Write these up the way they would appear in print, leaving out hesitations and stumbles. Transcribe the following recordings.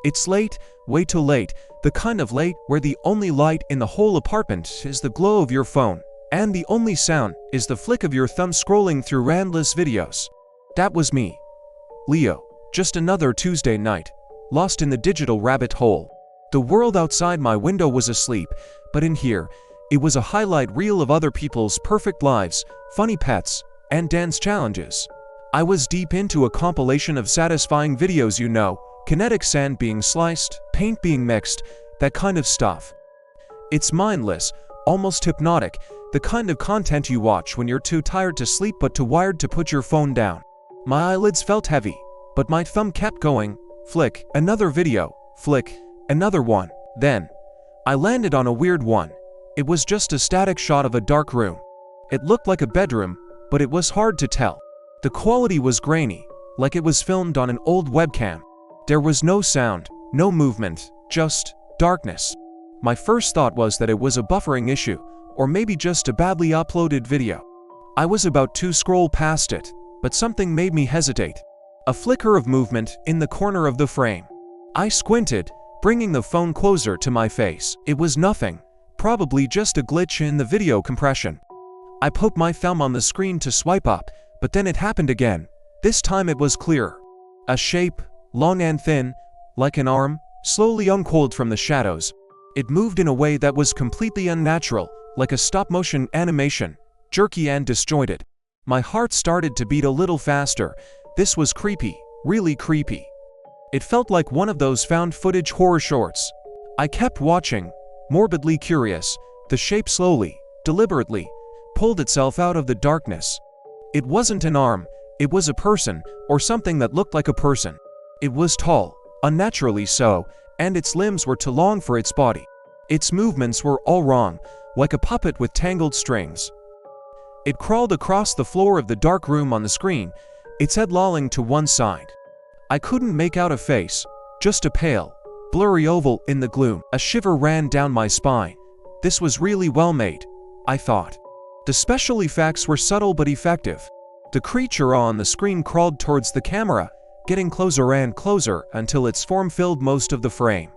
It's late, way too late, the kind of late where the only light in the whole apartment is the glow of your phone, and the only sound is the flick of your thumb scrolling through endless videos. That was me. Leo. Just another Tuesday night, lost in the digital rabbit hole. The world outside my window was asleep, but in here, it was a highlight reel of other people's perfect lives, funny pets, and dance challenges. I was deep into a compilation of satisfying videos, kinetic sand being sliced, paint being mixed, that kind of stuff. It's mindless, almost hypnotic, the kind of content you watch when you're too tired to sleep but too wired to put your phone down. My eyelids felt heavy, but my thumb kept going. Flick, another video, flick, another one. Then, I landed on a weird one. It was just a static shot of a dark room. It looked like a bedroom, but it was hard to tell. The quality was grainy, like it was filmed on an old webcam. There was no sound, no movement, just darkness. My first thought was that it was a buffering issue, or maybe just a badly uploaded video. I was about to scroll past it, but something made me hesitate. A flicker of movement in the corner of the frame. I squinted, bringing the phone closer to my face. It was nothing, probably just a glitch in the video compression. I poked my thumb on the screen to swipe up, but then it happened again. This time it was clearer. A shape, long and thin, like an arm, slowly uncoiled from the shadows. It moved in a way that was completely unnatural, like a stop-motion animation, jerky and disjointed. My heart started to beat a little faster. This was creepy, really creepy. It felt like one of those found-footage horror shorts. I kept watching, morbidly curious. The shape slowly, deliberately, pulled itself out of the darkness. It wasn't an arm, it was a person, or something that looked like a person. It was tall, unnaturally so, and its limbs were too long for its body. Its movements were all wrong, like a puppet with tangled strings. It crawled across the floor of the dark room on the screen, its head lolling to one side. I couldn't make out a face, just a pale, blurry oval in the gloom. A shiver ran down my spine. This was really well made, I thought. The special effects were subtle but effective. The creature on the screen crawled towards the camera, getting closer and closer until its form filled most of the frame.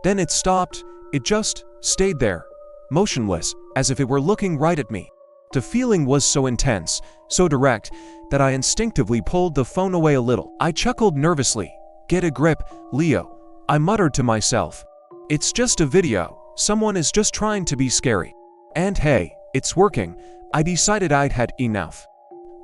Then it stopped. It just stayed there, motionless, as if it were looking right at me. The feeling was so intense, so direct, that I instinctively pulled the phone away a little. I chuckled nervously. Get a grip, Leo, I muttered to myself. It's just a video. Someone is just trying to be scary. And hey, it's working. I decided I'd had enough.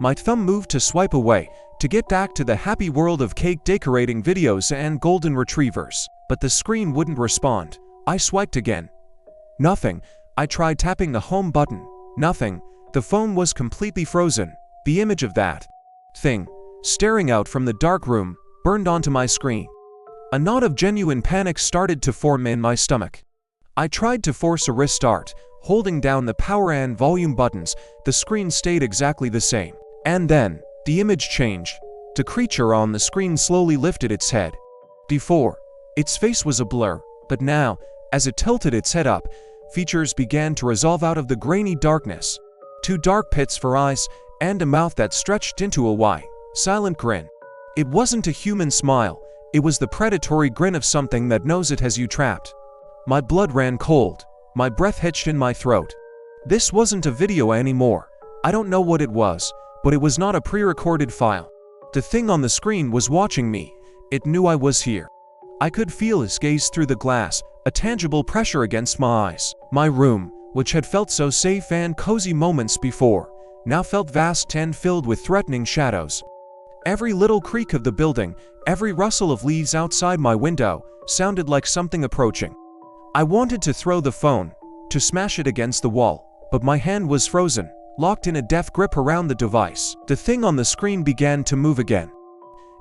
My thumb moved to swipe away, to get back to the happy world of cake decorating videos and golden retrievers. But the screen wouldn't respond. I swiped again. Nothing. I tried tapping the home button. Nothing. The phone was completely frozen. The image of that thing, staring out from the dark room, burned onto my screen. A knot of genuine panic started to form in my stomach. I tried to force a restart, holding down the power and volume buttons. The screen stayed exactly the same. And then, the image changed. The creature on the screen slowly lifted its head. Before, its face was a blur, but now, as it tilted its head up, features began to resolve out of the grainy darkness. 2 dark pits for eyes, and a mouth that stretched into a wide, silent grin. It wasn't a human smile, it was the predatory grin of something that knows it has you trapped. My blood ran cold, my breath hitched in my throat. This wasn't a video anymore. I don't know what it was, but it was not a pre-recorded file. The thing on the screen was watching me. It knew I was here. I could feel its gaze through the glass, a tangible pressure against my eyes. My room, which had felt so safe and cozy moments before, now felt vast and filled with threatening shadows. Every little creak of the building, every rustle of leaves outside my window, sounded like something approaching. I wanted to throw the phone, to smash it against the wall, but my hand was frozen, locked in a death grip around the device. The thing on the screen began to move again.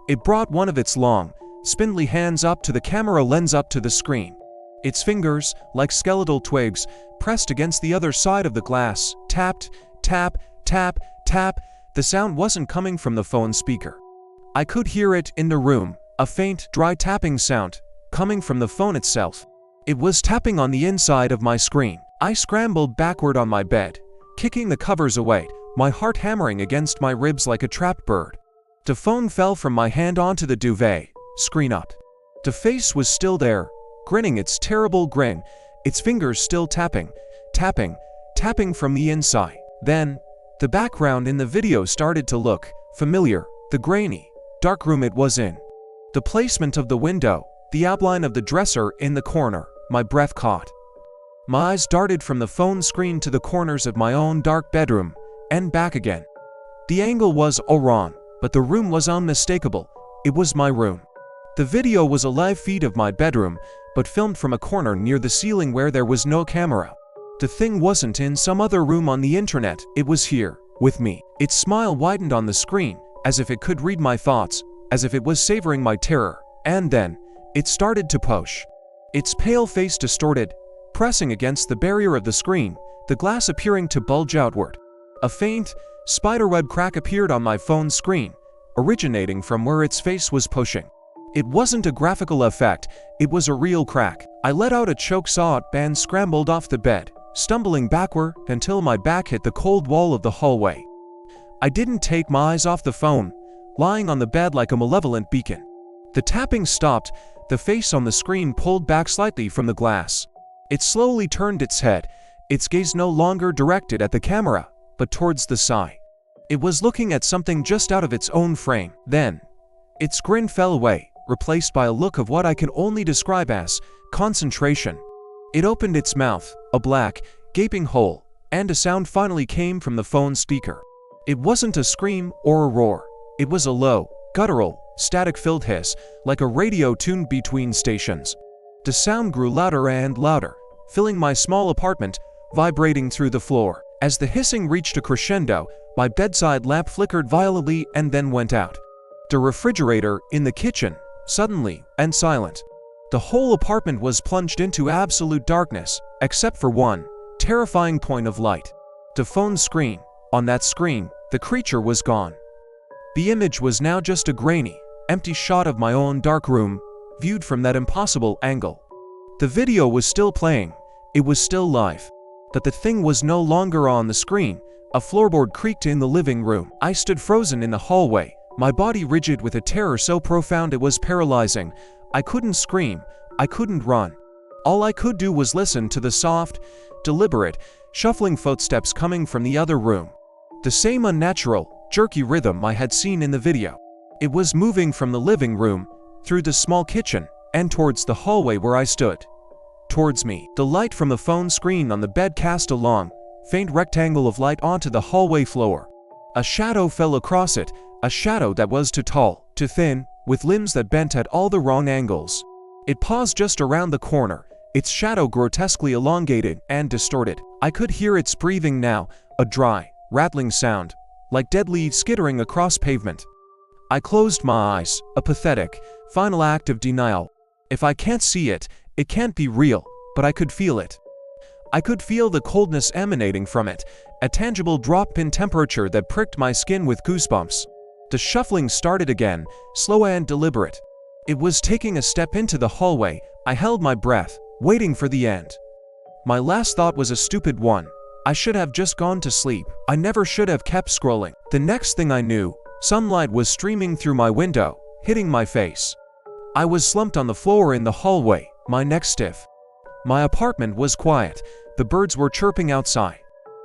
It brought one of its long, spindly hands up to the camera lens up to the screen. Its fingers, like skeletal twigs, pressed against the other side of the glass, tapped, tap, tap, tap. The sound wasn't coming from the phone speaker. I could hear it in the room, a faint, dry tapping sound, coming from the phone itself. It was tapping on the inside of my screen. I scrambled backward on my bed, kicking the covers away, my heart hammering against my ribs like a trapped bird. The phone fell from my hand onto the duvet, screen up. The face was still there, grinning its terrible grin, its fingers still tapping, tapping, tapping from the inside. Then, the background in the video started to look familiar, the grainy, dark room it was in. The placement of the window, the outline of the dresser in the corner, my breath caught. My eyes darted from the phone screen to the corners of my own dark bedroom, and back again. The angle was all wrong, but the room was unmistakable. It was my room. The video was a live feed of my bedroom, but filmed from a corner near the ceiling where there was no camera. The thing wasn't in some other room on the internet, it was here, with me. Its smile widened on the screen, as if it could read my thoughts, as if it was savoring my terror, and then, it started to push. Its pale face distorted, pressing against the barrier of the screen, the glass appearing to bulge outward. A faint, spiderweb crack appeared on my phone's screen, originating from where its face was pushing. It wasn't a graphical effect, it was a real crack. I let out a choke sob and scrambled off the bed, stumbling backward until my back hit the cold wall of the hallway. I didn't take my eyes off the phone, lying on the bed like a malevolent beacon. The tapping stopped, the face on the screen pulled back slightly from the glass. It slowly turned its head, its gaze no longer directed at the camera, but towards the side. It was looking at something just out of its own frame. Then, its grin fell away, replaced by a look of what I can only describe as concentration. It opened its mouth, a black, gaping hole, and a sound finally came from the phone speaker. It wasn't a scream or a roar. It was a low, guttural, static-filled hiss, like a radio tuned between stations. The sound grew louder and louder, filling my small apartment, vibrating through the floor. As the hissing reached a crescendo, my bedside lamp flickered violently and then went out. The refrigerator in the kitchen, suddenly and silent. The whole apartment was plunged into absolute darkness, except for one terrifying point of light. The phone screen. On that screen, the creature was gone. The image was now just a grainy, empty shot of my own dark room, viewed from that impossible angle. The video was still playing, it was still live, but the thing was no longer on the screen. A floorboard creaked in the living room. I stood frozen in the hallway, my body rigid with a terror so profound it was paralyzing. I couldn't scream, I couldn't run. All I could do was listen to the soft, deliberate, shuffling footsteps coming from the other room. The same unnatural, jerky rhythm I had seen in the video. It was moving from the living room, through the small kitchen, and towards the hallway where I stood. Towards me. The light from the phone screen on the bed cast a long, faint rectangle of light onto the hallway floor. A shadow fell across it, a shadow that was too tall, too thin, with limbs that bent at all the wrong angles. It paused just around the corner, its shadow grotesquely elongated and distorted. I could hear its breathing now, a dry, rattling sound, like dead leaves skittering across pavement. I closed my eyes, a pathetic, final act of denial. If I can't see it, it can't be real, but I could feel it. I could feel the coldness emanating from it, a tangible drop in temperature that pricked my skin with goosebumps. The shuffling started again, slow and deliberate. It was taking a step into the hallway. I held my breath, waiting for the end. My last thought was a stupid one. I should have just gone to sleep. I never should have kept scrolling. The next thing I knew, sunlight was streaming through my window, hitting my face. I was slumped on the floor in the hallway, my neck stiff. My apartment was quiet. The birds were chirping outside.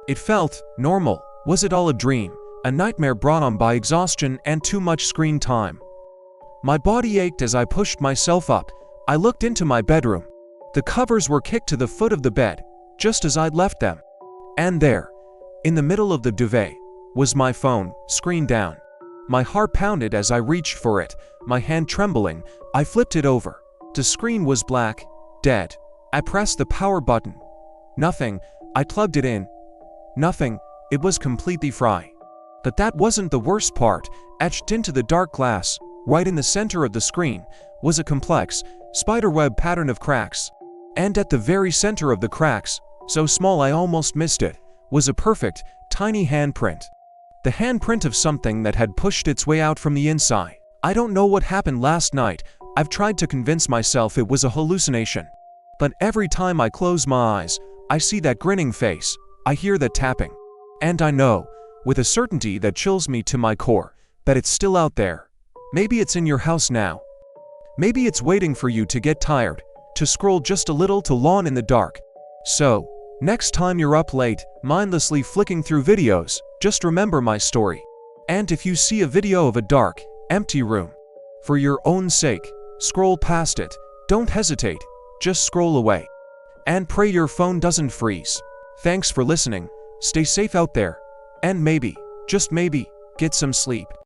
It felt normal. Was it all a dream? A nightmare brought on by exhaustion and too much screen time? My body ached as I pushed myself up. I looked into my bedroom. The covers were kicked to the foot of the bed, just as I'd left them. And there, in the middle of the duvet, was my phone, screen down. My heart pounded as I reached for it, my hand trembling. I flipped it over. The screen was black, dead. I pressed the power button. Nothing. I plugged it in. Nothing. It was completely fried. But that wasn't the worst part. Etched into the dark glass, right in the center of the screen, was a complex, spiderweb pattern of cracks. And at the very center of the cracks, so small I almost missed it, was a perfect, tiny handprint. The handprint of something that had pushed its way out from the inside. I don't know what happened last night. I've tried to convince myself it was a hallucination. But every time I close my eyes, I see that grinning face. I hear that tapping. And I know, with a certainty that chills me to my core, that it's still out there. Maybe it's in your house now. Maybe it's waiting for you to get tired, to scroll just a little to lawn in the dark. So, next time you're up late, mindlessly flicking through videos, just remember my story. And if you see a video of a dark, empty room, for your own sake, scroll past it. Don't hesitate, just scroll away. And pray your phone doesn't freeze. Thanks for listening, stay safe out there, and maybe, just maybe, get some sleep.